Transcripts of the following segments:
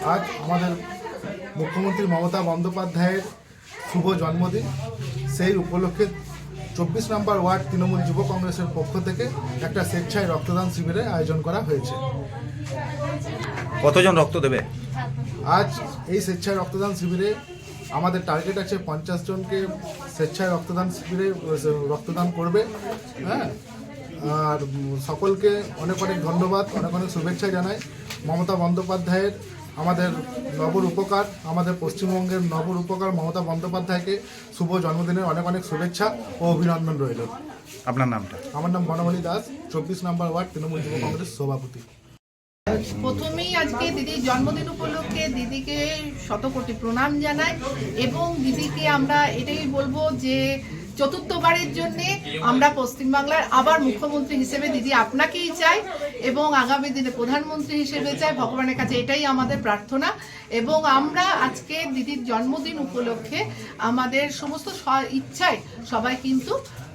आज हमारे मुख्यमंत्री ममता बंदोपाध्याय शुभ जन्मदिन से उपलक्षे 24 नम्बर वार्ड तृणमूल युव कांग्रेसের পক্ষ থেকে একটা স্বেচ্ছায় রক্তদান শিবিরের আয়োজন করা হয়েছে। কতজন রক্ত দেবে? আজ এই স্বেচ্ছায় রক্তদান শিবিরে আমাদের টার্গেট আছে 50 জনকে স্বেচ্ছায় রক্তদান শিবিরে রক্তদান করবে। হ্যাঁ, আর সকলকে অনেক অনেক ধন্যবাদ, অনেক অনেক শুভেচ্ছা জানাই। মমতা বন্দ্যোপাধ্যায়ের আমাদের নবরূপকার, আমাদের পশ্চিমবঙ্গের নবরূপকার মমতা বন্দ্যোপাধ্যায়কে শুভ জন্মদিনের অনেক অনেক শুভেচ্ছা ও অভিনন্দন রইল। আপনার নামটা? আমার নাম বনমালী দাস, 24 নম্বর ওয়ার্ড তৃণমূল যুব কংগ্রেস সভাপতি। প্রথমেই আজকে দিদির জন্মদিন উপলক্ষে দিদিকে শতকোটি প্রণাম জানাই এবং দিদিকে আমরা এটাই বলবো যে চতুর্থবারের জন্য আমরা পশ্চিমবাংলার আবার মুখ্যমন্ত্রী হিসেবে দিদি আপনাকেই চাই এবং আগামী দিনে প্রধানমন্ত্রী হিসেবে চাই। ভগবানের কাছে এটাই আমাদের প্রার্থনা এবং আমরা আজকে দিদির জন্মদিন উপলক্ষে আমাদের সমস্ত ইচ্ছায় সবাই কিন্তু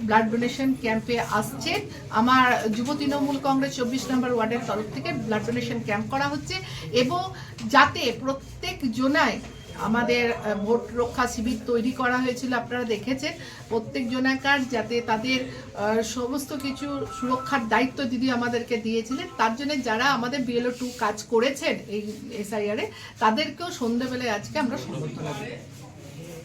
ব্লাড ডোনেশন ক্যাম্পে আসছেন। আমার যুব তৃণমূল কংগ্রেস 24 নম্বর ওয়ার্ডের তরফ থেকে ব্লাড ডোনেশন ক্যাম্প করা হচ্ছে এবং যাতে প্রত্যেক জনায় আমাদের ভোট রক্ষা শিবির তৈরি করা হয়েছিল, আপনারা দেখেছেন। প্রত্যেক জনাকার যাতে তাদের সমস্ত কিছু সুরক্ষার দায়িত্ব দিদি আমাদেরকে দিয়েছিলেন, তার জন্য যারা আমাদের BLO 2 কাজ করেছেন এই SIR-এ তাদেরকেও সন্ধ্যেবেলায় আজকে আমরা সম্বর্ধনা দিই।